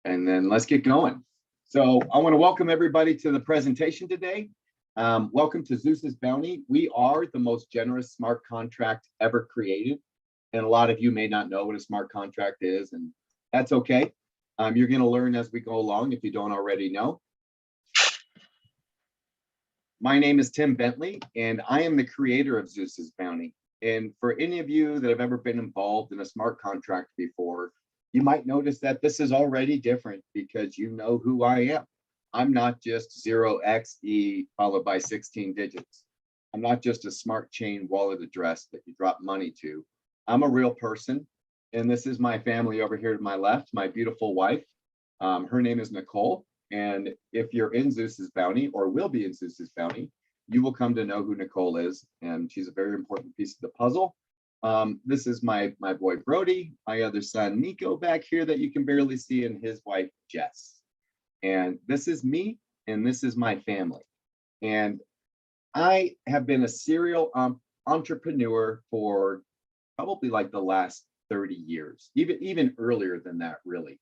and then let's get going. So I want to welcome everybody to the presentation today. Welcome to Zeus's Bounty. We are the most generous smart contract ever created. And a lot of you may not know what a smart contract is, and that's okay. You're going to learn as we go along if you don't already know. My name is Tim Bentley, and I am the creator of Zeus's Bounty. And for any of you that have ever been involved in a smart contract before, you might notice that this is already different because you know who I am. I'm not just 0xE followed by 16 digits. I'm not just a smart chain wallet address that you drop money to. I'm a real person, and this is my family over here to my left, my beautiful wife. Her name is Nicole, and if you're in Zeus's Bounty or will be in Zeus's Bounty, you will come to know who Nicole is, and she's a very important piece of the puzzle. This is my boy Brody, my other son Nico back here that you can barely see, and his wife Jess. And this is me, and this is my family. And I have been a serial entrepreneur for probably like the last 30 years, even earlier than that, really.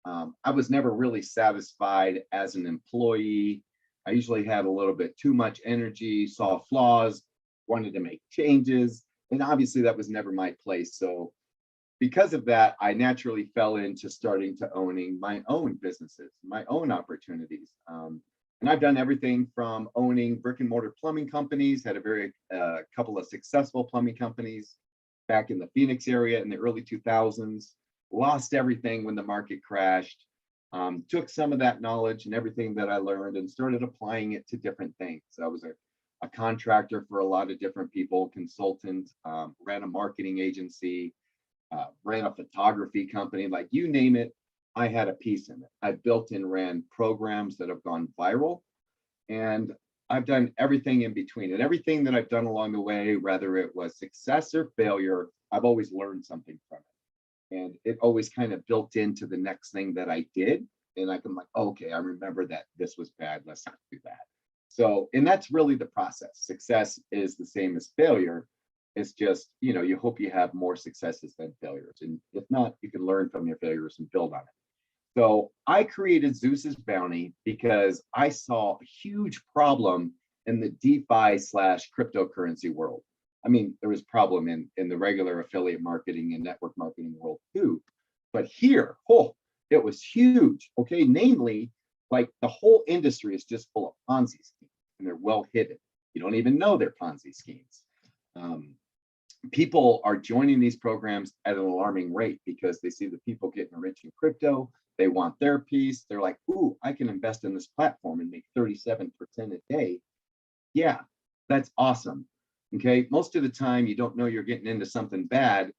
I was never really satisfied as an employee. I usually had a little bit too much energy, saw flaws, wanted to make changes, and obviously that was never my place. So because of that, I naturally fell into starting to owning my own businesses, my own opportunities. And I've done everything from owning brick and mortar plumbing companies, had a couple of successful plumbing companies back in the Phoenix area in the early 2000s, lost everything when the market crashed, took some of that knowledge and everything that I learned and started applying it to different things. So I was a contractor for a lot of different people, consultant, ran a marketing agency, ran a photography company, like you name it, I had a piece in it. I built and ran programs that have gone viral, and I've done everything in between. And everything that I've done along the way, whether it was success or failure, I've always learned something from it. And it always kind of built into the next thing that I did. And I can like, okay, I remember that this was bad, let's not do that. So, and that's really the process. Success is the same as failure. It's just, you hope you have more successes than failures. And if not, you can learn from your failures and build on it. So I created Zeus's Bounty because I saw a huge problem in the DeFi/cryptocurrency world. I mean, there was problem in the regular affiliate marketing and network marketing world too. But here, it was huge. Okay, namely, like the whole industry is just full of Ponzi schemes, and they're well hidden. You don't even know they're Ponzi schemes. People are joining these programs at an alarming rate because they see the people getting rich in crypto. They want their piece. They're like, ooh, I can invest in this platform and make 37% a day. Yeah, that's awesome. Okay, most of the time you don't know you're getting into something bad.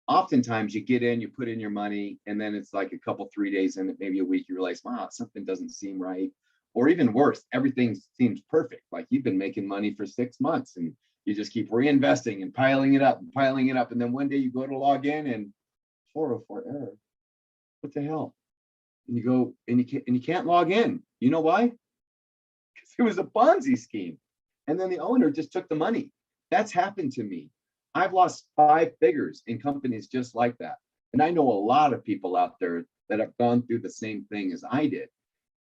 Oftentimes you get in, you put in your money, and then it's like a couple, 3 days in, maybe a week, you realize, wow, something doesn't seem right. Or even worse, everything seems perfect. Like you've been making money for 6 months and you just keep reinvesting and piling it up and piling it up. And then one day you go to log in and 404 error. What the hell? And you go and you can't log in. You know why? Because it was a Ponzi scheme. And then the owner just took the money. That's happened to me. I've lost 5 figures in companies just like that. And I know a lot of people out there that have gone through the same thing as I did.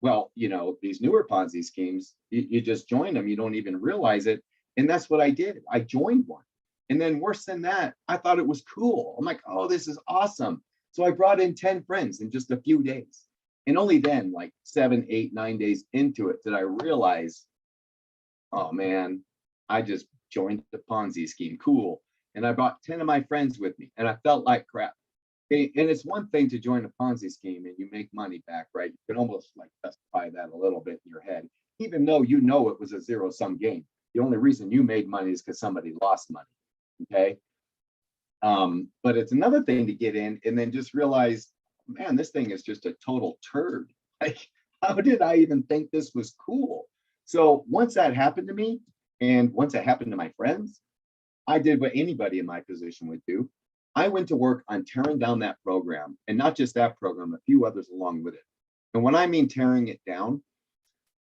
Well, these newer Ponzi schemes, you just join them. You don't even realize it. And that's what I did. I joined one. And then worse than that, I thought it was cool. I'm like, oh, this is awesome. So I brought in 10 friends in just a few days. And only then, like 7, 8, 9 days into it, did I realize, oh man, I just joined the Ponzi scheme. Cool. And I brought 10 of my friends with me, and I felt like crap. Okay? And it's one thing to join a Ponzi scheme and you make money back, right? You can almost like justify that a little bit in your head, even though it was a zero-sum game. The only reason you made money is because somebody lost money. Okay. But it's another thing to get in and then just realize, man, this thing is just a total turd. Like, how did I even think this was cool? So once that happened to me, and once it happened to my friends, I did what anybody in my position would do. I went to work on tearing down that program, and not just that program, a few others along with it. And when I mean tearing it down,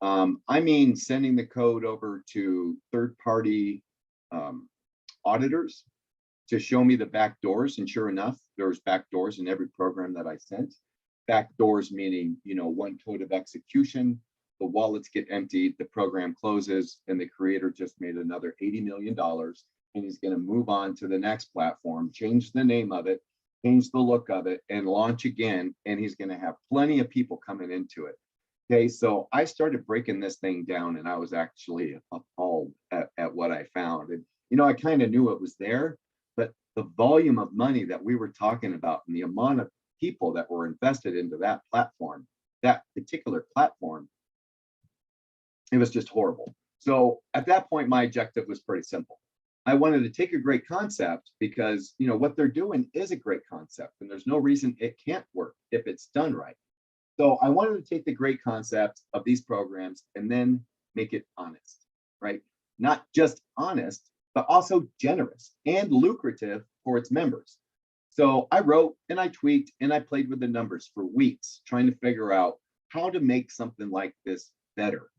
I mean sending the code over to third-party auditors to show me the back doors. And sure enough, there was back doors in every program that I sent. back doors meaning, one code of execution, the wallets get emptied, the program closes, and the creator just made another $80 million, and he's going to move on to the next platform, change the name of it, change the look of it, and launch again, and he's going to have plenty of people coming into it. Okay, so I started breaking this thing down, and I was actually appalled at what I found. And I kind of knew it was there, but the volume of money that we were talking about and the amount of people that were invested into that platform, that particular platform, it was just horrible. So at that point, my objective was pretty simple. I wanted to take a great concept because, what they're doing is a great concept, and there's no reason it can't work if it's done right. So I wanted to take the great concept of these programs and then make it honest, right? Not just honest, but also generous and lucrative for its members. So I wrote and I tweaked and I played with the numbers for weeks, trying to figure out how to make something like this better,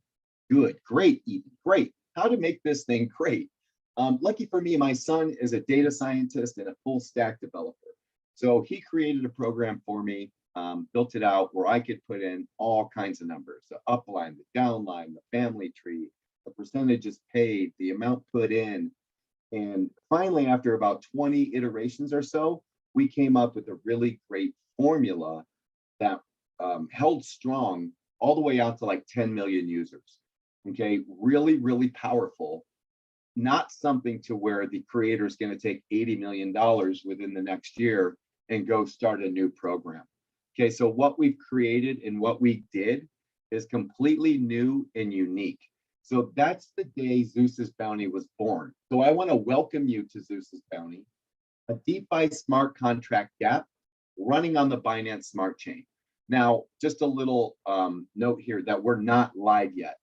good, great, even great, how to make this thing great. Lucky for me, my son is a data scientist and a full stack developer. So he created a program for me, built it out where I could put in all kinds of numbers, the upline, the downline, the family tree, the percentages paid, the amount put in. And finally, after about 20 iterations or so, we came up with a really great formula that held strong all the way out to like 10 million users. Okay, really, really powerful. Not something to where the creator is going to take $80 million within the next year and go start a new program. Okay, so what we've created and what we did is completely new and unique. So that's the day Zeus's Bounty was born. So I want to welcome you to Zeus's Bounty, a DeFi smart contract dApp running on the Binance Smart Chain. Now, just a little note here that we're not live yet.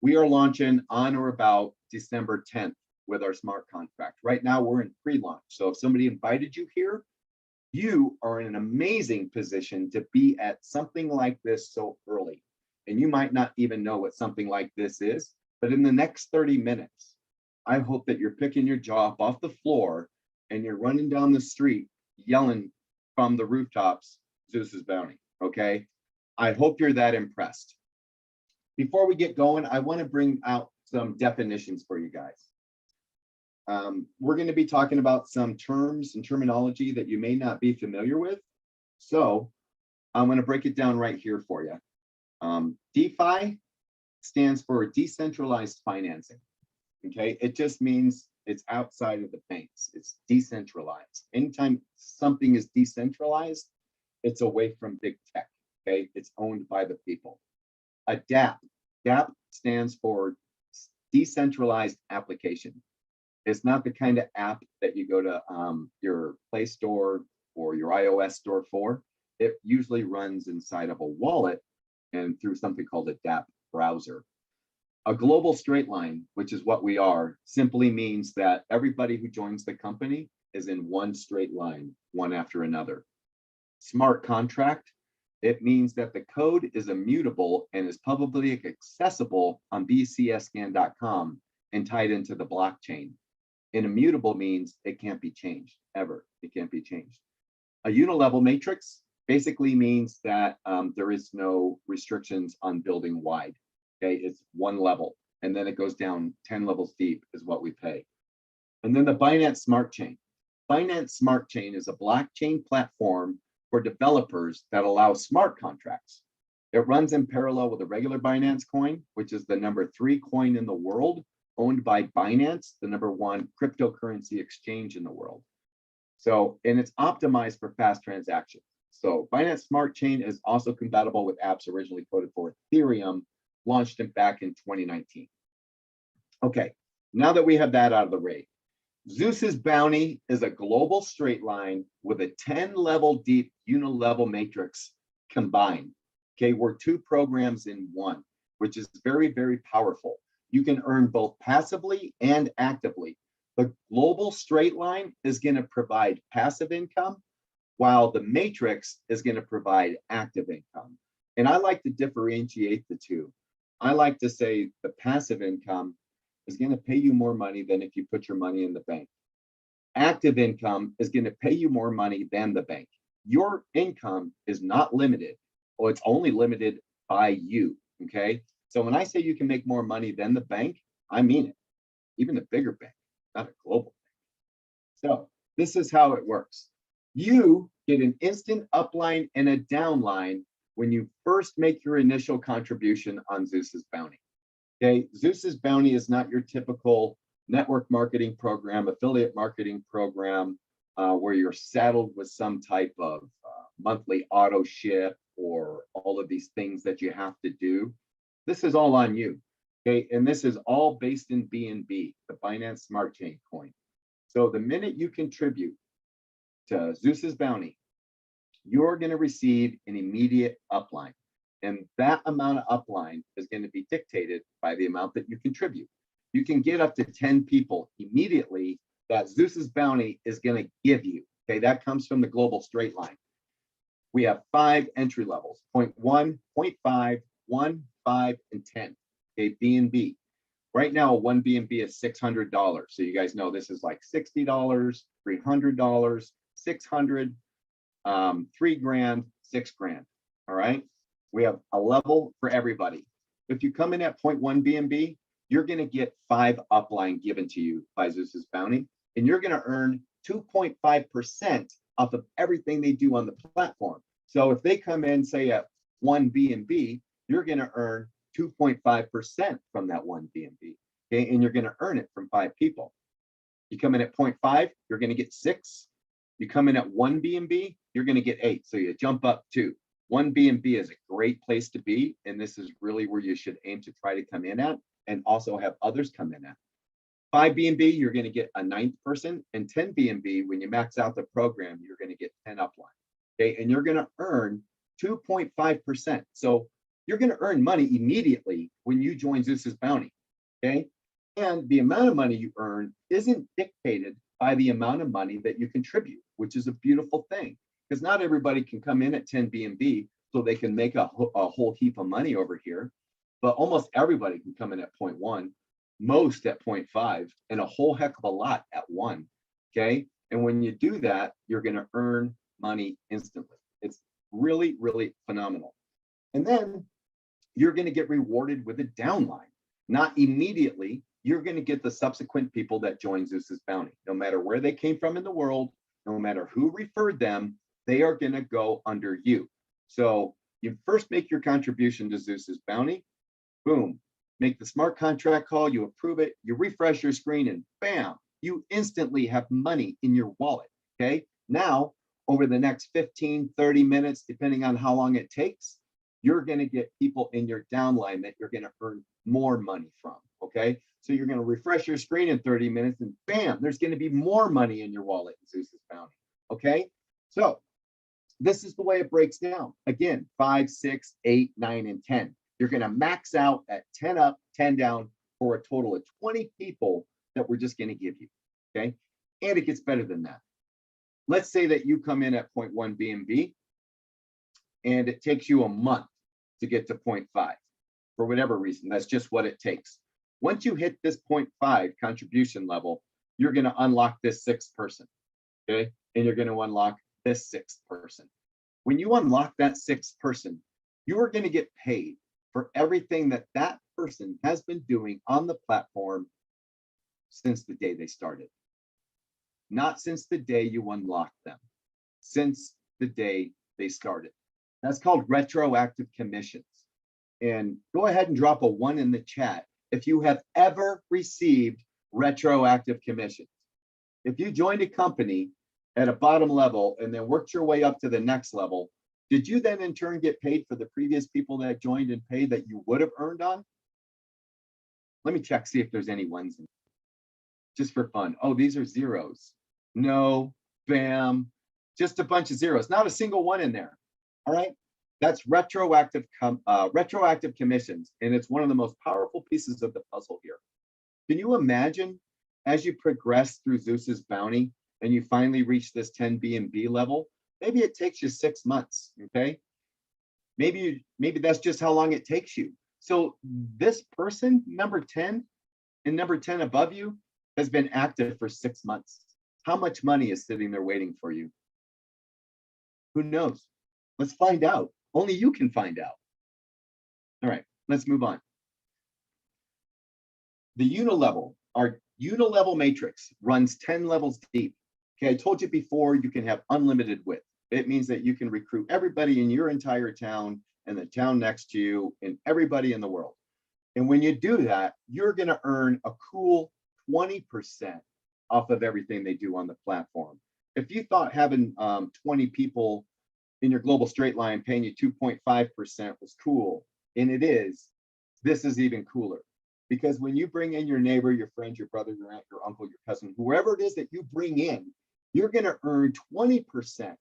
We are launching on or about December 10th with our smart contract. Right now, we're in pre-launch. So if somebody invited you here, you are in an amazing position to be at something like this so early. And you might not even know what something like this is, but in the next 30 minutes, I hope that you're picking your jaw up off the floor and you're running down the street yelling from the rooftops, Zeus's Bounty, okay? I hope you're that impressed. Before we get going, I want to bring out some definitions for you guys. We're going to be talking about some terms and terminology that you may not be familiar with. So I'm going to break it down right here for you. DeFi stands for decentralized financing. Okay, it just means it's outside of the banks. It's decentralized. Anytime something is decentralized, it's away from big tech. Okay, it's owned by the people. A dApp. dApp stands for decentralized application. It's not the kind of app that you go to your Play Store or your iOS store for. It usually runs inside of a wallet and through something called a dApp browser. A global straight line, which is what we are, simply means that everybody who joins the company is in one straight line, one after another. Smart contract, it means that the code is immutable and is publicly accessible on bcscan.com and tied into the blockchain. And immutable means it can't be changed, ever. It can't be changed. A unilevel matrix basically means that there is no restrictions on building wide. Okay, it's one level, and then it goes down 10 levels deep is what we pay. And then the Binance Smart Chain. Binance Smart Chain is a blockchain platform for developers that allow smart contracts. It runs in parallel with a regular Binance coin, which is the #3 coin in the world, owned by Binance, the #1 cryptocurrency exchange in the world. So, and it's optimized for fast transactions. So Binance Smart Chain is also compatible with apps originally coded for Ethereum, launched back in 2019. Okay, now that we have that out of the way, Zeus's Bounty is a global straight line with a 10-level deep unilevel matrix combined. Okay, we're two programs in one, which is very, very powerful. You can earn both passively and actively. The global straight line is going to provide passive income, while the matrix is going to provide active income. And I like to differentiate the two. I like to say the passive income is going to pay you more money than if you put your money in the bank. Active income is going to pay you more money than the bank. Your income is not limited. it's only limited by you, okay? So when I say you can make more money than the bank, I mean it, even the bigger bank, not a global bank. So this is how it works. You get an instant upline and a downline when you first make your initial contribution on Zeus's Bounty. Okay, Zeus's Bounty is not your typical network marketing program, affiliate marketing program, where you're saddled with some type of monthly auto ship or all of these things that you have to do. This is all on you. Okay, and this is all based in BNB, the Binance Smart Chain coin. So the minute you contribute to Zeus's Bounty, you're going to receive an immediate upline. And that amount of upline is going to be dictated by the amount that you contribute. You can get up to 10 people immediately that Zeus's Bounty is going to give you. Okay, that comes from the global straight line. We have 5 entry levels, 0.1, 0.5, 1, 5, and 10. Okay, BNB. Right now, 1 BNB is $600. So you guys know this is like $60, $300, $600, $3,000, $6,000. All right. We have a level for everybody. If you come in at 0.1 BNB, you're going to get 5 upline given to you by Zeus's Bounty, and you're going to earn 2.5% off of everything they do on the platform. So if they come in, say at 1 BNB, you're going to earn 2.5% from that 1 BNB. Okay, and you're going to earn it from 5 people. You come in at 0.5, you're going to get 6. You come in at 1 BNB, you're going to get 8. So you jump up 2. 1 BNB is a great place to be, and this is really where you should aim to try to come in at, and also have others come in at. 5 BNB, you're going to get a 9th person, and 10 BNB, when you max out the program, you're going to get 10 upline. Okay, and you're going to earn 2.5%. So you're going to earn money immediately when you join Zeus's Bounty. Okay, and the amount of money you earn isn't dictated by the amount of money that you contribute, which is a beautiful thing, because not everybody can come in at 10 BNB so they can make a whole heap of money over here, but almost everybody can come in at 0.1, most at 0.5, and a whole heck of a lot at 1. Okay, and when you do that, you're going to earn money instantly. It's really, really phenomenal. And then you're going to get rewarded with a downline. Not immediately, you're going to get the subsequent people that join Zeus's Bounty. No matter where they came from in the world, no matter who referred them, they are going to go under you. So you first make your contribution to Zeus's Bounty, boom, make the smart contract call, you approve it, you refresh your screen, and bam, you instantly have money in your wallet. Okay, now over the next 15, 30 minutes, depending on how long it takes, you're going to get people in your downline that you're going to earn more money from. Okay, so you're going to refresh your screen in 30 minutes, and bam, there's going to be more money in your wallet in Zeus's Bounty. Okay, so this is the way it breaks down. Again, 5, 6, 8, 9, and 10. You're going to max out at 10 up, 10 down for a total of 20 people that we're just going to give you. Okay, and it gets better than that. Let's say that you come in at 0.1 BNB and it takes you a month to get to 0.5 for whatever reason. That's just what it takes. Once you hit this 0.5 contribution level, you're going to unlock this 6th person. Okay, and you're going to unlock this 6th person. When you unlock that 6th person, you are going to get paid for everything that that person has been doing on the platform since the day they started. Not since the day you unlocked them, since the day they started. That's called retroactive commissions. And go ahead and drop a 1 in the chat if you have ever received retroactive commissions. If you joined a company at a bottom level and then worked your way up to the next level, did you then in turn get paid for the previous people that joined and paid that you would have earned on? Let me check, see if there's any ones in, just for fun. Oh, these are zeros. No, bam, just a bunch of zeros, not a single one in there. All right, that's retroactive commissions, and it's one of the most powerful pieces of the puzzle here. Can you imagine as you progress through Zeus's Bounty and you finally reach this 10 BNB level? Maybe it takes you 6 months. Okay, maybe that's just how long it takes you. So this person, number 10 and number 10 above you, has been active for 6 months. How much money is sitting there waiting for you? Who knows? Let's find out. Only you can find out. All right, let's move on. The unilevel, our unilevel matrix runs 10 levels deep. Okay, I told you before, you can have unlimited width. It means that you can recruit everybody in your entire town and the town next to you and everybody in the world. And when you do that, you're going to earn a cool 20% off of everything they do on the platform. If you thought having 20 people in your global straight line paying you 2.5% was cool, and it is, this is even cooler. Because when you bring in your neighbor, your friend, your brother, your aunt, your uncle, your cousin, whoever it is that you bring in, you're going to earn 20%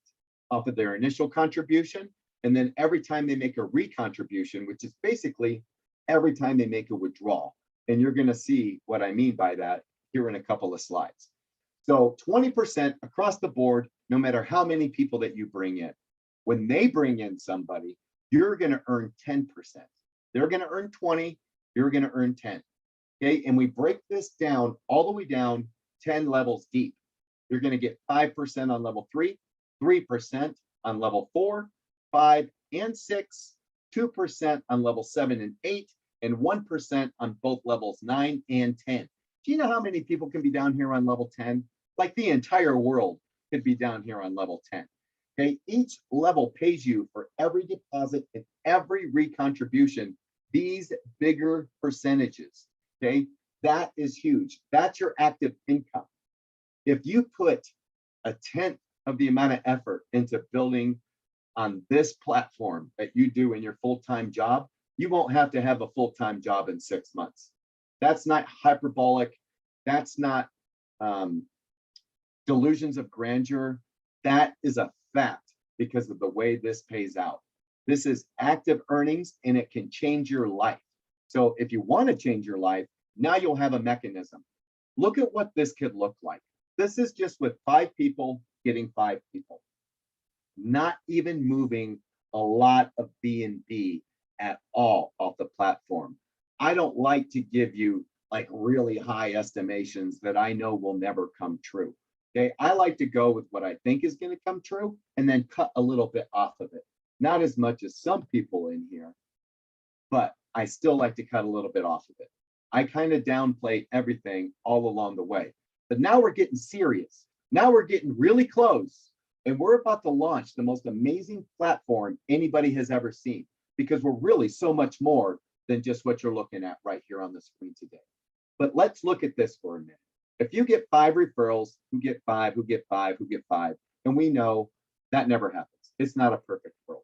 off of their initial contribution. And then every time they make a recontribution, which is basically every time they make a withdrawal. And you're going to see what I mean by that here in a couple of slides. So 20% across the board, no matter how many people that you bring in. When they bring in somebody, you're going to earn 10%. They're going to earn 20, you're going to earn 10. Okay, and we break this down all the way down 10 levels deep. You're going to get 5% on level 3, 3% on level 4, 5 and 6, 2% on level 7 and 8, and 1% on both levels 9 and 10. Do you know how many people can be down here on level 10? Like the entire world could be down here on level 10. Okay, each level pays you for every deposit and every recontribution, these bigger percentages. Okay, that is huge. That's your active income. If you put a tenth of the amount of effort into building on this platform that you do in your full-time job, you won't have to have a full-time job in 6 months. That's not hyperbolic. That's not delusions of grandeur. That is a fact because of the way this pays out. This is active earnings and it can change your life. So if you want to change your life, now you'll have a mechanism. Look at what this could look like. This is just with 5 people getting 5 people. Not even moving a lot of B&B at all off the platform. I don't like to give you like really high estimations that I know will never come true. Okay, I like to go with what I think is going to come true and then cut a little bit off of it. Not as much as some people in here, but I still like to cut a little bit off of it. I kind of downplay everything all along the way. But now we're getting serious. Now we're getting really close. And we're about to launch the most amazing platform anybody has ever seen, because we're really so much more than just what you're looking at right here on the screen today. But let's look at this for a minute. If you get 5 referrals, who get 5, who get 5, who get 5, and we know that never happens. It's not a perfect world.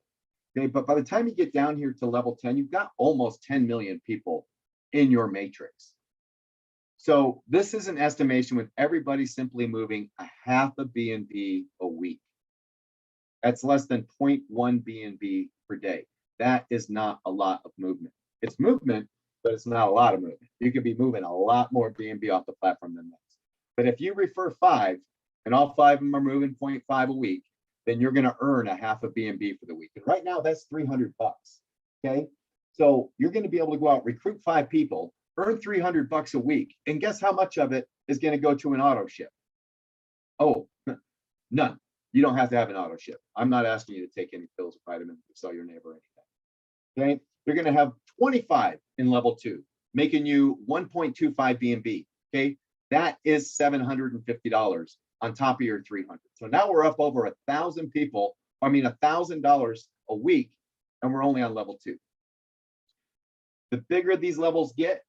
Okay, but by the time you get down here to level 10, you've got almost 10 million people in your matrix. So this is an estimation with everybody simply moving a half a BNB a week. That's less than 0.1 BNB per day. That is not a lot of movement. It's movement, but it's not a lot of movement. You could be moving a lot more BNB off the platform than this. But if you refer 5 and all 5 of them are moving 0.5 a week, then you're going to earn a half a BNB for the week. And right now that's $300. Okay. So you're going to be able to go out, recruit 5 people, earn $300 a week. And guess how much of it is going to go to an auto ship? Oh, none. You don't have to have an auto ship. I'm not asking you to take any pills or vitamins to sell your neighbor anything. Okay. You're going to have 25 in level 2, making you 1.25 BNB. Okay. That is $750 on top of your 300. So now we're up over 1,000 people, $1,000 a week, and we're only on level 2. The bigger these levels get,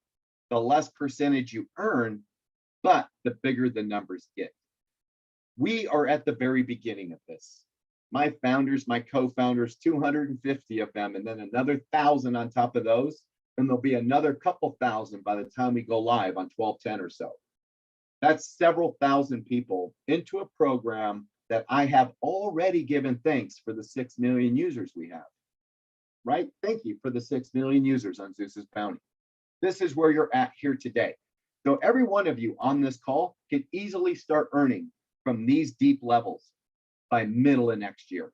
the less percentage you earn, but the bigger the numbers get. We are at the very beginning of this. My founders, my co-founders, 250 of them, and then another 1,000 on top of those, and there'll be another couple thousand by the time we go live on 12/10 or so. That's several thousand people into a program that I have already given thanks for the 6 million users we have, right? Thank you for the 6 million users on Zeus's Bounty. This is where you're at here today. So every one of you on this call can easily start earning from these deep levels by middle of next year,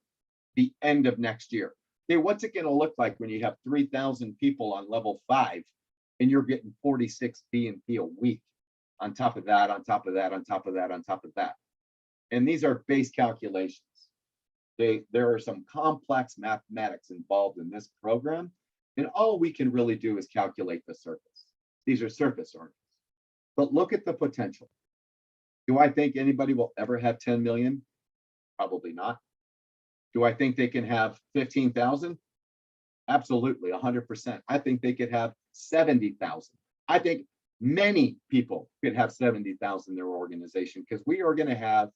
the end of next year. Okay, what's it going to look like when you have 3,000 people on level 5 and you're getting 46 BNP a week? On top of that, on top of that, on top of that, on top of that. And these are base calculations. There are some complex mathematics involved in this program, and all we can really do is calculate the surface. These are surface earnings. But look at the potential. Do I think anybody will ever have 10 million? Probably not. Do I think they can have 15,000? Absolutely, 100%. I think they could have 70,000. I think many people could have 70,000 in their organization, because we are going to have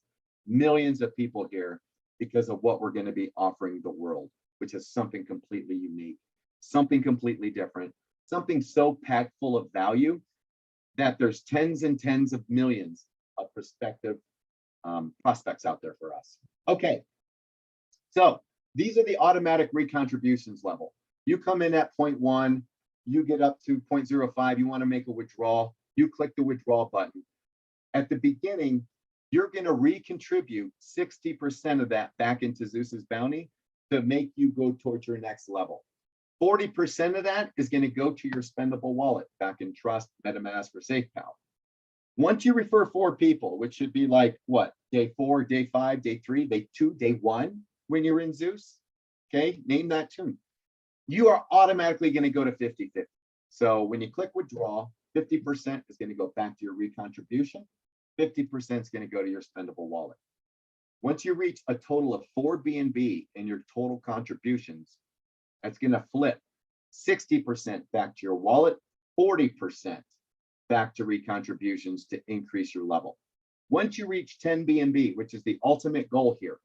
millions of people here because of what we're going to be offering the world, which is something completely unique, something completely different, something so packed full of value that there's tens and tens of millions of prospective prospects out there for us. Okay, so these are the automatic recontributions level. You come in at 0.1, you get up to 0.05, you want to make a withdrawal, you click the withdrawal button. At the beginning, you're going to recontribute 60% of that back into Zeus's Bounty to make you go towards your next level. 40% of that is going to go to your spendable wallet back in Trust, MetaMask, or 𝗕𝗲𝗃𝗍. Once you refer 4 people, which should be like what, day 4, day 5, day 3, day 2, day 1, when you're in Zeus, okay, name that tune. You are automatically going to go to 50-50. So when you click withdraw, 50% is going to go back to your recontribution. 50% is going to go to your spendable wallet. Once you reach a total of 4 BNB in your total contributions, that's going to flip 60% back to your wallet, 40% back to recontributions to increase your level. Once you reach 10 BNB, which is the ultimate goal here,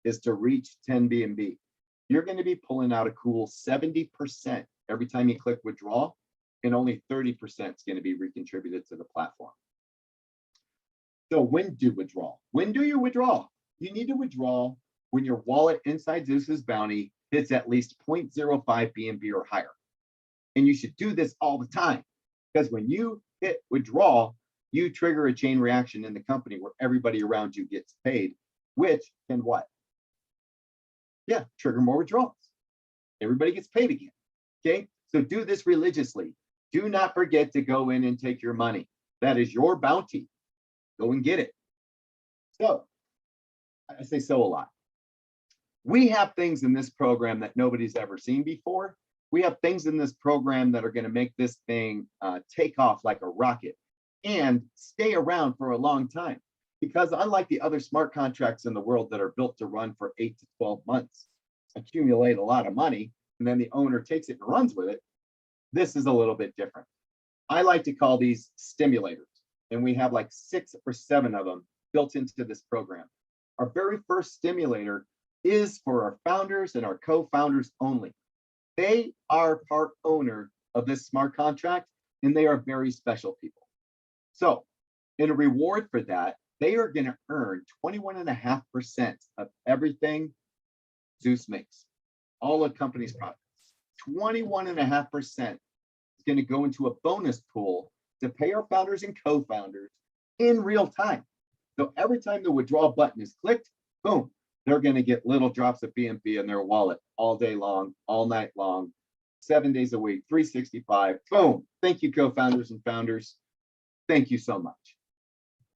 is to reach 10 BNB, you're going to be pulling out a cool 70% every time you click withdraw, and only 30% is going to be recontributed to the platform. So when do withdraw? When do you withdraw? You need to withdraw when your wallet inside Zeus's Bounty hits at least 0.05 BNB or higher. And you should do this all the time, because when you hit withdraw, you trigger a chain reaction in the company where everybody around you gets paid, which can what? Yeah, trigger more withdrawals. Everybody gets paid again. Okay, so do this religiously. Do not forget to go in and take your money. That is your bounty. Go and get it. So, I say so a lot. We have things in this program that nobody's ever seen before. We have things in this program that are going to make this thing take off like a rocket and stay around for a long time. Because unlike the other smart contracts in the world that are built to run for 8 to 12 months, accumulate a lot of money, and then the owner takes it and runs with it, this is a little bit different. I like to call these stimulators, and we have like 6 or 7 of them built into this program. Our very first stimulator is for our founders and our co-founders only. They are part owner of this smart contract, and they are very special people. So in a reward for that, they are going to earn 21.5% of everything Zeus makes, all the company's profits. 21.5% is going to go into a bonus pool to pay our founders and co-founders in real time. So every time the withdrawal button is clicked, boom, they're going to get little drops of BNB in their wallet all day long, all night long, 7 days a week, 365. Boom. Thank you, co-founders and founders. Thank you so much.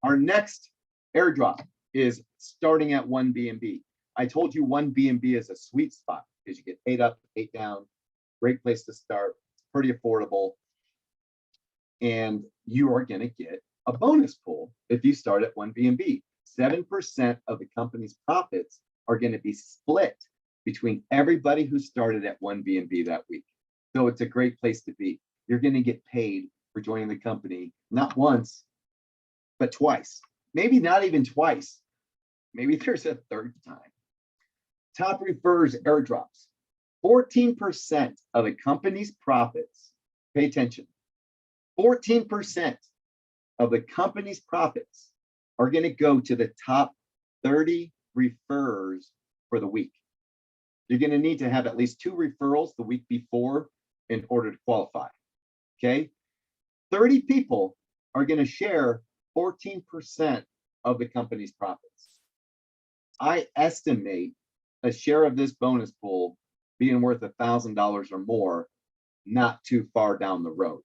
Our next airdrop is starting at 1 BNB. I told you 1 BNB is a sweet spot because you get 8 up, 8 down. Great place to start. It's pretty affordable. And you are going to get a bonus pool if you start at 1 BNB. 7% of the company's profits are going to be split between everybody who started at 1 BNB that week. So it's a great place to be. You're going to get paid for joining the company, not once, but twice. Maybe not even twice. Maybe there's a third time. Top refers airdrops. 14% of the company's profits, pay attention, 14% of the company's profits are going to go to the top 30 referrers for the week. You're going to need to have at least 2 referrals the week before in order to qualify. Okay, 30 people are going to share 14% of the company's profits. I estimate a share of this bonus pool being worth $1,000 or more, not too far down the road.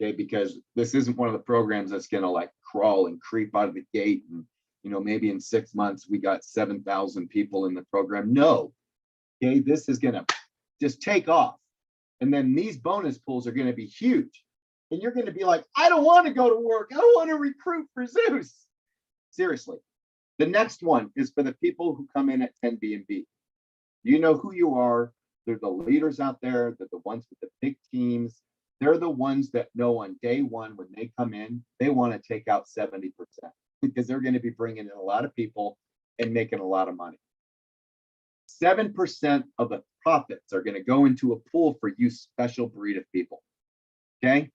Okay, because this isn't one of the programs that's going to like crawl and creep out of the gate and maybe in 6 months, we got 7,000 people in the program. No, okay, this is gonna just take off. And then these bonus pools are gonna be huge. And you're gonna be like, I don't wanna go to work. I don't wanna recruit for Zeus. Seriously. The next one is for the people who come in at 10 B&B. You know who you are. They're the leaders out there. They're the ones with the big teams. They're the ones that know on day one when they come in, they want to take out 70% because they're going to be bringing in a lot of people and making a lot of money. 7% of the profits are going to go into a pool for you special breed of people. Okay.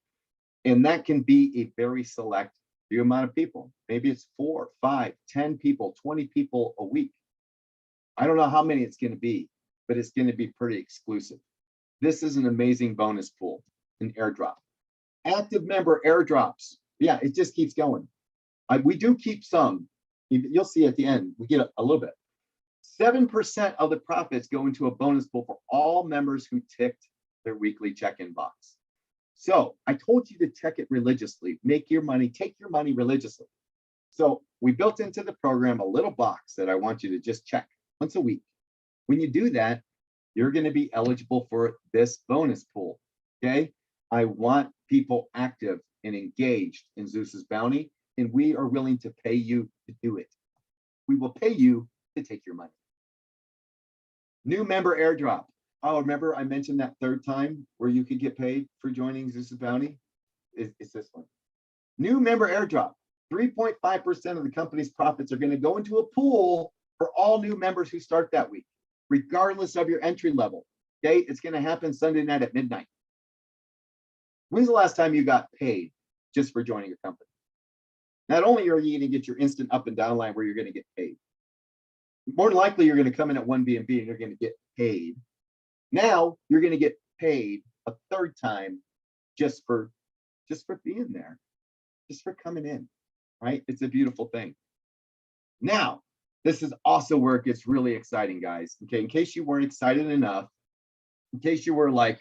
And that can be a very select few amount of people. Maybe it's 4, 5, 10 people, 20 people a week. I don't know how many it's going to be, but it's going to be pretty exclusive. This is an amazing bonus pool, an airdrop. Active member airdrops. Yeah, it just keeps going. We do keep some. You'll see at the end, we get a little bit. 7% of the profits go into a bonus pool for all members who ticked their weekly check-in box. So I told you to check it religiously, make your money, take your money religiously. So we built into the program a little box that I want you to just check once a week. When you do that, you're going to be eligible for this bonus pool. Okay. I want people active and engaged in Zeus's Bounty, and we are willing to pay you to do it. We will pay you to take your money. New member airdrop. Oh, remember I mentioned that third time where you could get paid for joining Zeus's Bounty? It's this one. New member airdrop. 3.5% of the company's profits are going to go into a pool for all new members who start that week, regardless of your entry level. Okay, it's going to happen Sunday night at midnight. When's the last time you got paid just for joining a company? Not only are you going to get your instant up and down line where you're going to get paid, more than likely you're going to come in at 1 B&B and you're going to get paid. Now you're going to get paid a third time just for being there, just for coming in, right? It's a beautiful thing. Now, this is also where it gets really exciting, guys. Okay, in case you weren't excited enough, in case you were like,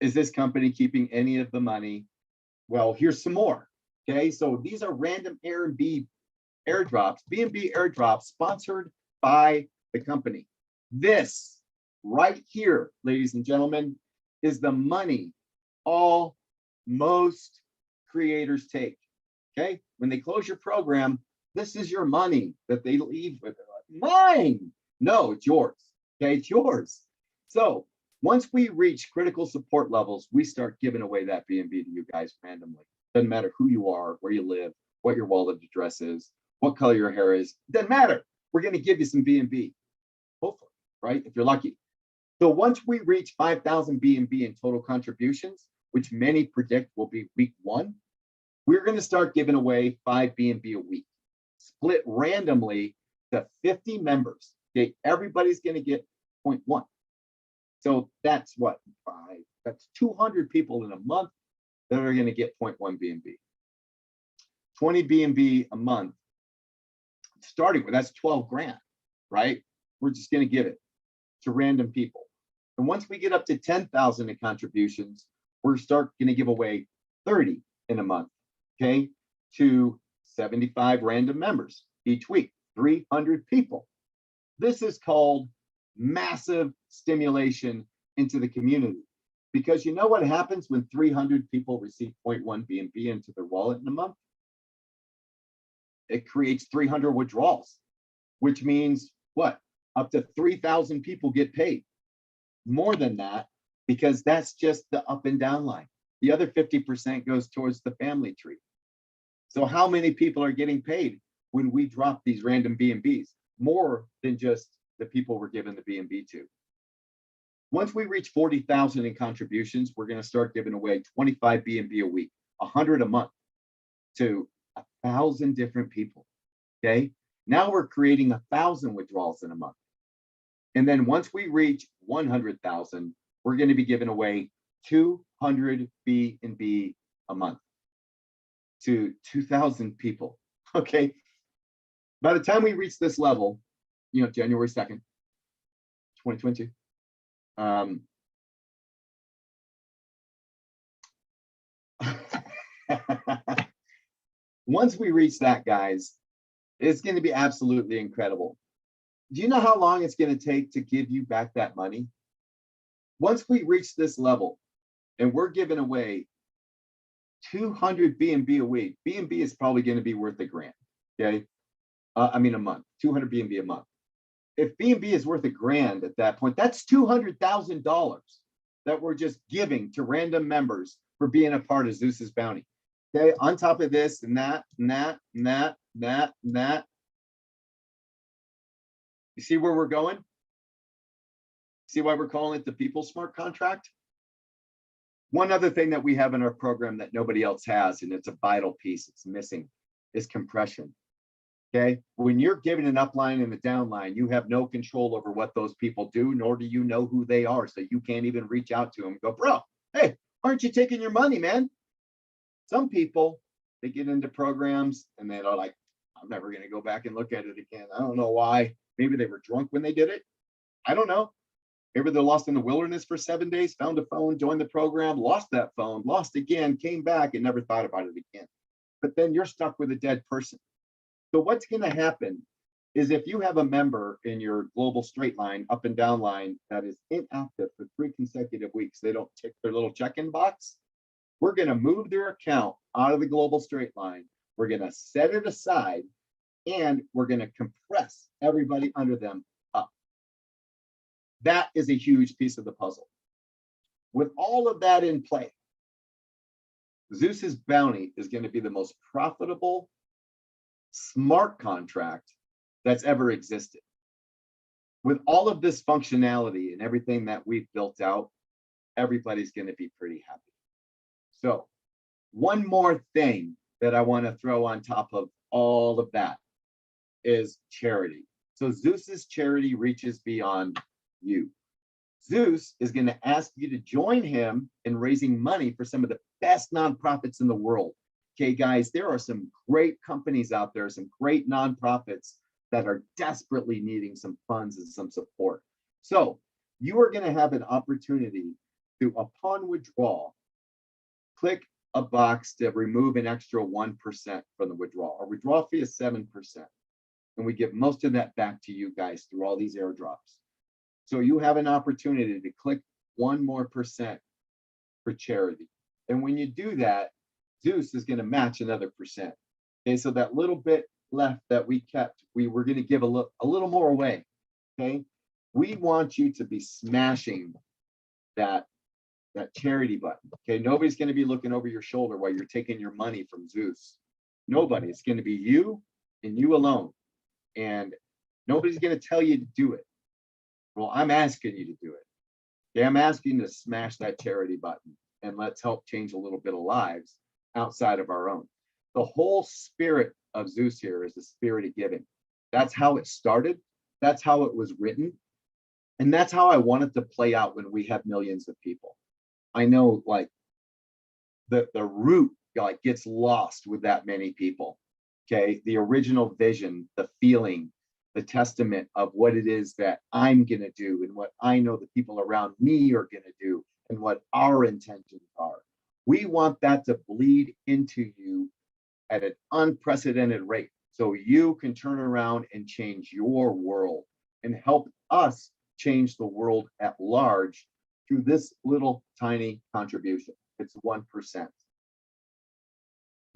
is this company keeping any of the money? Well, here's some more. Okay, so these are random B&B airdrops, B&B airdrops sponsored by the company. This right here, ladies and gentlemen, is the money all most creators take. Okay, when they close your program, this is your money that they leave with. Mine. No, it's yours. Okay, it's yours. So once we reach critical support levels, we start giving away that B&B to you guys randomly. Doesn't matter who you are, where you live, what your wallet address is, what color your hair is. Doesn't matter. We're going to give you some B&B, hopefully, right? If you're lucky. So once we reach 5,000 B&B in total contributions, which many predict will be week 1, we're going to start giving away 5 B&B a week, split randomly to 50 members. Okay, everybody's going to get 0.1. So that's what, 5, that's 200 people in a month that are going to get 0.1 B&B. 20 B&B a month, starting with, that's 12 grand, right? We're just going to give it to random people. And once we get up to 10,000 in contributions, we're going to give away 30 in a month, okay, to 75 random members each week, 300 people. This is called massive stimulation into the community, because you know what happens when 300 people receive 0.1 B&B into their wallet in a month? It creates 300 withdrawals, which means what? Up to 3,000 people get paid. More than that, because that's just the up and down line. The other 50% goes towards the family tree. So how many people are getting paid when we drop these random B&Bs? More than just the people we're giving the B&B to. Once we reach 40,000 in contributions, we're going to start giving away 25 B&B a week, 100 a month to 1,000 different people. Okay, now we're creating 1,000 withdrawals in a month. And then once we reach 100,000, we're going to be giving away 200 B&B a month to 2,000 people. Okay, by the time we reach this level, January 2nd, 2022, once we reach that, guys, It's going to be absolutely incredible. Do you know how long it's going to take to give you back that money? Once we reach this level and we're giving away 200 B&B a week, B&B is probably going to be worth $1,000. Okay. I mean, a month, 200 B&B a month. If B&B is worth $1,000 at that point, that's $200,000 that we're just giving to random members for being a part of Zeus's Bounty. Okay. On top of this and that, and that, and that, and that, and that. You see where we're going? See why we're calling it the People Smart Contract? One other thing that we have in our program that nobody else has, and it's a vital piece, it's missing, is compression. Okay, when you're given an upline and a downline, you have no control over what those people do, nor do you know who they are. So you can't even reach out to them and go, bro, hey, aren't you taking your money, man? Some people, they get into programs and they're like, I'm never going to go back and look at it again. I don't know why. Maybe they were drunk when they did it. I don't know. Maybe they're lost in the wilderness for 7 days, found a phone, joined the program, lost that phone, lost again, came back and never thought about it again. But then you're stuck with a dead person. So what's going to happen is if you have a member in your global straight line, up and down line, that is inactive for 3 consecutive weeks, they don't tick their little check-in box, we're going to move their account out of the global straight line. We're going to set it aside and we're going to compress everybody under them up. That is a huge piece of the puzzle. With all of that in play, Zeus's Bounty is going to be the most profitable smart contract that's ever existed. With all of this functionality and everything that we've built out, everybody's going to be pretty happy. So one more thing that I want to throw on top of all of that is charity. So Zeus's charity reaches beyond you. Zeus is going to ask you to join him in raising money for some of the best nonprofits in the world. Okay, guys, there are some great companies out there, some great nonprofits that are desperately needing some funds and some support. So you are going to have an opportunity to, upon withdrawal, click a box to remove an extra 1% from the withdrawal. Our withdrawal fee is 7%. And we give most of that back to you guys through all these airdrops. So you have an opportunity to click 1% more for charity. And when you do that, Zeus is going to match another percent. Okay, so that little bit left that we kept, we were going to give a little more away. Okay, we want you to be smashing that charity button. Okay, nobody's going to be looking over your shoulder while you're taking your money from Zeus. Nobody. It's going to be you and you alone. And nobody's going to tell you to do it. Well, I'm asking you to do it. Okay, I'm asking you to smash that charity button and let's help change a little bit of lives outside of our own. The whole spirit of Zeus here is the spirit of giving. That's how it started. That's how it was written. And that's how I want it to play out when we have millions of people. I know like the root like gets lost with that many people. Okay, the original vision, the feeling, the testament of what it is that I'm going to do and what I know the people around me are going to do and what our intentions are. We want that to bleed into you at an unprecedented rate so you can turn around and change your world and help us change the world at large through this little tiny contribution. It's 1%.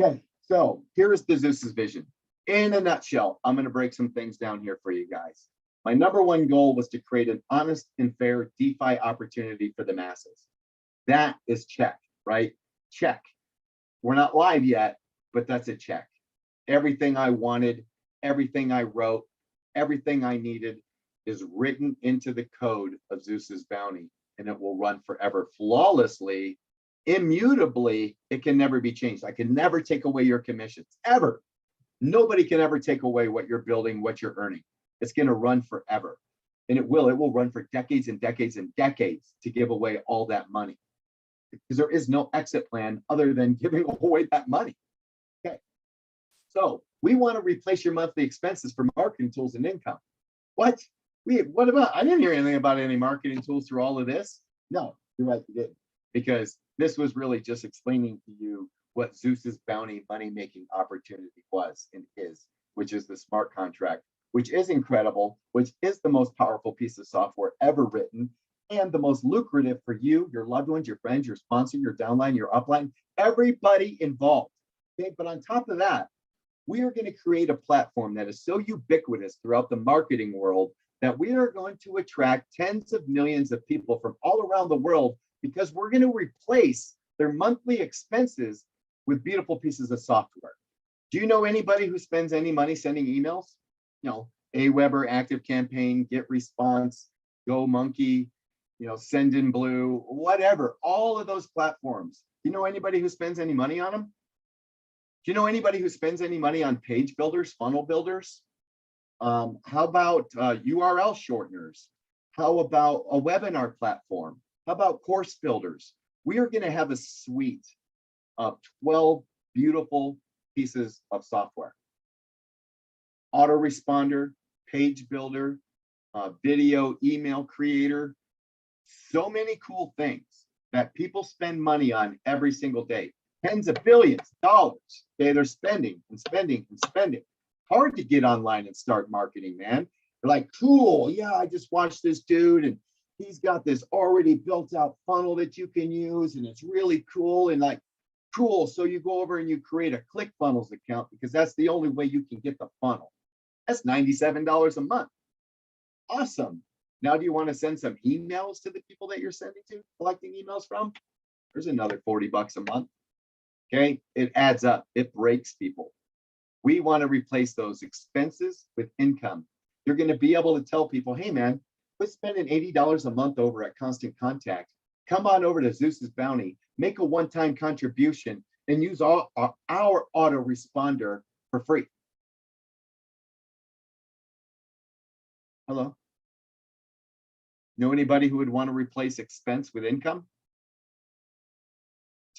Okay, so here is the Zeus's vision. In a nutshell, I'm going to break some things down here for you guys. My number one goal was to create an honest and fair DeFi opportunity for the masses. That is check, right? Check. We're not live yet, but that's a check. Everything I wanted, everything I wrote, everything I needed is written into the code of Zeus's Bounty, and it will run forever flawlessly, immutably. It can never be changed. I can never take away your commissions, ever. Nobody can ever take away what you're building, what you're earning. It's going to run forever. And it will run for decades and decades and decades to give away all that money. Because there is no exit plan other than giving away that money. Okay. So we want to replace your monthly expenses for marketing tools and income. What? What about? I didn't hear anything about any marketing tools through all of this. No, you're right, you didn't. Because this was really just explaining to you what Zeus's Bounty money-making opportunity was and is. which is the smart contract, which is incredible, which is the most powerful piece of software ever written, and the most lucrative for you, your loved ones, your friends, your sponsor, your downline, your upline, everybody involved. Okay, but on top of that, we are going to create a platform that is so ubiquitous throughout the marketing world that we are going to attract tens of millions of people from all around the world, because we're going to replace their monthly expenses with beautiful pieces of software. Do you know anybody who spends any money sending emails? You know, Aweber, Active Campaign, Get Response, GoMonkey, you know, Sendinblue, whatever, all of those platforms. Do you know anybody who spends any money on them? Do you know anybody who spends any money on page builders, funnel builders? How about URL shorteners? How about a webinar platform? How about course builders? We are going to have a suite of 12 beautiful pieces of software. Autoresponder, page builder, video, email creator. So many cool things that people spend money on every single day. Tens of billions of dollars. Okay, they're spending and spending and spending. Hard to get online and start marketing, man. They're like, cool, yeah, I just watched this dude and he's got this already built out funnel that you can use and it's really cool. And like, cool, so you go over and you create a ClickFunnels account because that's the only way you can get the funnel. That's $97 a month. Awesome. Now, do you want to send some emails to the people that you're sending to, collecting emails from? There's another 40 bucks a month. Okay, it adds up, it breaks people. We want to replace those expenses with income. You're going to be able to tell people, hey man, quit spending $80 a month over at Constant Contact. Come on over to Zeus's Bounty, make a one-time contribution and use our autoresponder for free. Hello? Know anybody who would want to replace expense with income?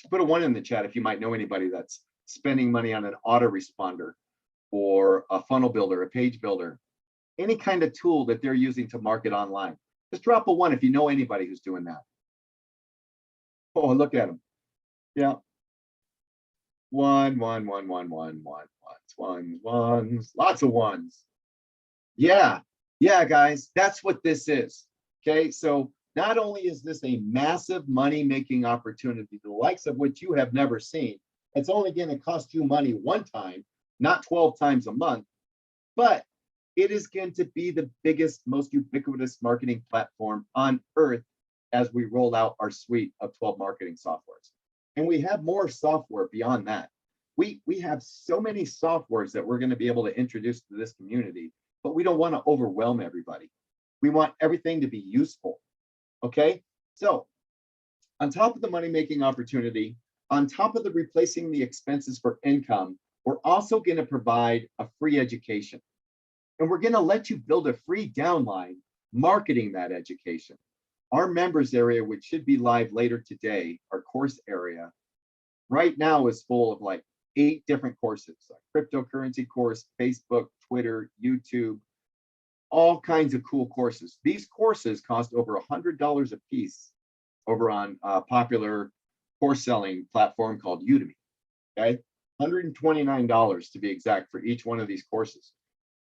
Put a 1 in the chat if you might know anybody that's spending money on an autoresponder or a funnel builder, a page builder, any kind of tool that they're using to market online. Just drop a 1 if you know anybody who's doing that. Oh, look at them. Yeah. 1, 1, 1, 1, 1, 1, 1, 1, lots of 1s. Yeah, guys, that's what this is. Okay, so not only is this a massive money-making opportunity, the likes of which you have never seen, it's only going to cost you money one time, not 12 times a month, but it is going to be the biggest, most ubiquitous marketing platform on earth as we roll out our suite of 12 marketing softwares. And we have more software beyond that. We have so many softwares that we're going to be able to introduce to this community, but we don't want to overwhelm everybody. We want everything to be useful. Okay, so on top of the money-making opportunity, on top of the replacing the expenses for income, we're also going to provide a free education. And we're going to let you build a free downline marketing that education. Our members area, which should be live later today, our course area, right now is full of like 8 different courses, like cryptocurrency course, Facebook, Twitter, YouTube, all kinds of cool courses. These courses cost over $100 a piece over on a popular course selling platform called Udemy. Okay, $129 to be exact for each one of these courses.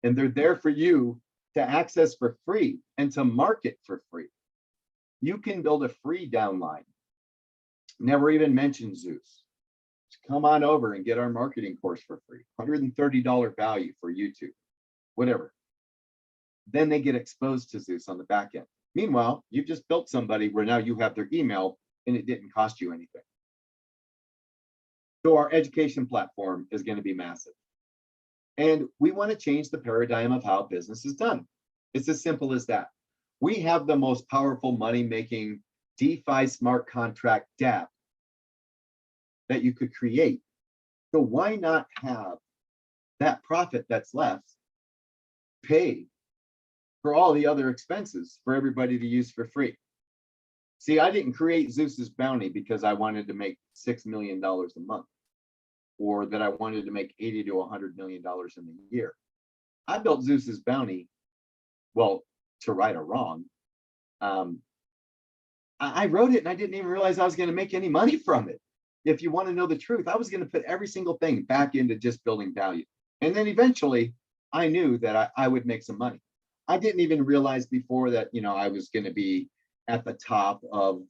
And they're there for you to access for free and to market for free. You can build a free downline. Never even mention Zeus. Just come on over and get our marketing course for free. $130 value for YouTube, whatever. Then they get exposed to Zeus on the back end. Meanwhile, you've just built somebody where now you have their email and it didn't cost you anything. So our education platform is going to be massive. And we want to change the paradigm of how business is done. It's as simple as that. We have the most powerful money-making DeFi smart contract dApp that you could create. So why not have that profit that's left pay for all the other expenses for everybody to use for free? See, I didn't create Zeus's Bounty because I wanted to make $6 million a month, or that I wanted to make $80 to $100 million in a year. I built Zeus's Bounty, well, to right a wrong. I wrote it and I didn't even realize I was going to make any money from it. If you want to know the truth, I was going to put every single thing back into just building value. And then eventually I knew that I would make some money. I didn't even realize before that, I was going to be at the top of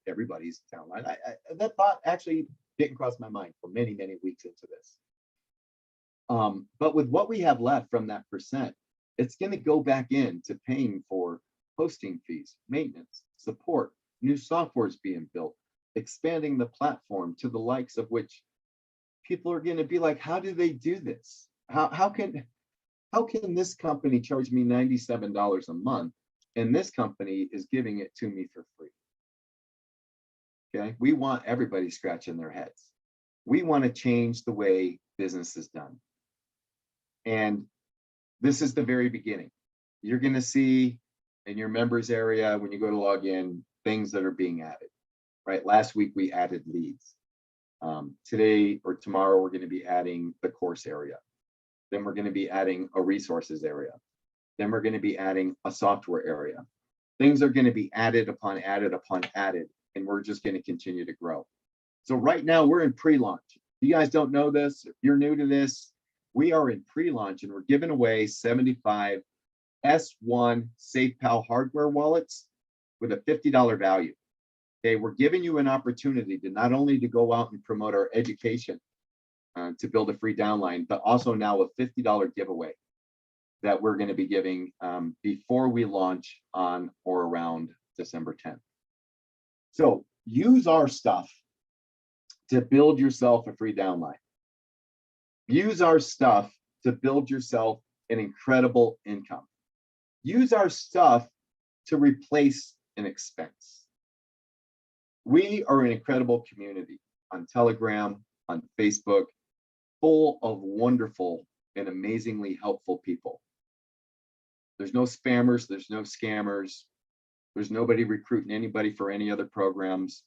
everybody's downline. That thought actually didn't cross my mind for many, many weeks into this. But with what we have left from that percent, it's going to go back into paying for hosting fees, maintenance, support, new softwares being built, expanding the platform to the likes of which people are going to be like, how do they do this? How can this company charge me $97 a month and this company is giving it to me for free? Okay, we want everybody scratching their heads. We want to change the way business is done. And this is the very beginning. You're going to see in your members area, when you go to log in, things that are being added, right? Last week, we added leads. Today or tomorrow, we're going to be adding the course area. Then we're going to be adding a resources area. Then we're going to be adding a software area. Things are going to be added upon added upon added, and we're just going to continue to grow. So right now, we're in pre-launch. If you guys don't know this, if you're new to this, we are in pre-launch and we're giving away 75 S1 𝗕𝗲𝗍𝗿 hardware wallets with a $50 value. Okay, we're giving you an opportunity to not only to go out and promote our education to build a free downline, but also now a $50 giveaway that we're going to be giving before we launch on or around December 10th. So use our stuff to build yourself a free downline. Use our stuff to build yourself an incredible income. Use our stuff to replace an expense. We are an incredible community on Telegram, on Facebook, full of wonderful and amazingly helpful people. There's no spammers, there's no scammers, there's nobody recruiting anybody for any other programs.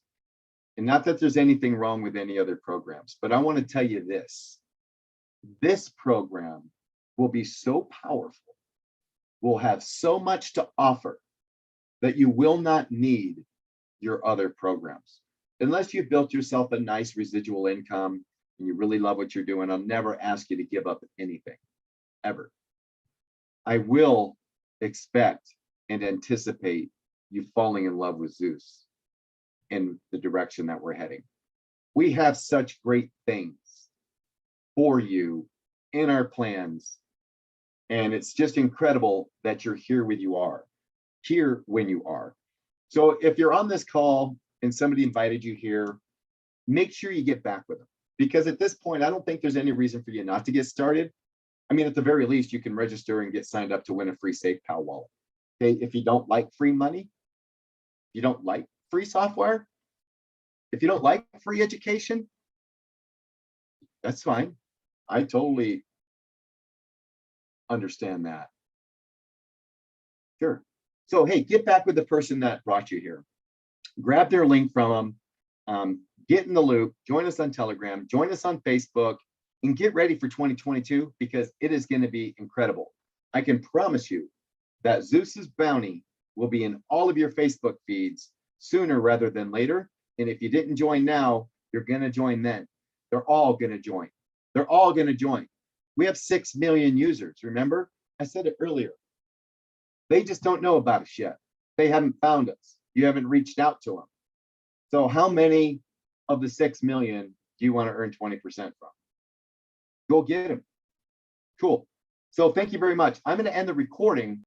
And not that there's anything wrong with any other programs, but I want to tell you this. This program will be so powerful, will have so much to offer that you will not need your other programs. Unless you've built yourself a nice residual income and you really love what you're doing, I'll never ask you to give up anything, ever. I will expect and anticipate you falling in love with Zeus in the direction that we're heading. We have such great things for you in our plans. And it's just incredible that you're here when you are. So if you're on this call and somebody invited you here, make sure you get back with them. Because at this point, I don't think there's any reason for you not to get started. I mean, at the very least, you can register and get signed up to win a free 𝗕𝗲𝗍𝗿 wallet. Okay, if you don't like free money, you don't like free software, if you don't like free education, that's fine. I totally understand that. Sure. So, hey, get back with the person that brought you here. Grab their link from them. Get in the loop. Join us on Telegram. Join us on Facebook. And get ready for 2022 because it is going to be incredible. I can promise you that Zeus's Bounty will be in all of your Facebook feeds sooner rather than later. And if you didn't join now, you're going to join then. They're all going to join. They're all going to join. We have 6 million users. Remember, I said it earlier. They just don't know about us yet. They haven't found us. You haven't reached out to them. So how many of the 6 million do you want to earn 20% from? Go get them. Cool. So thank you very much. I'm going to end the recording.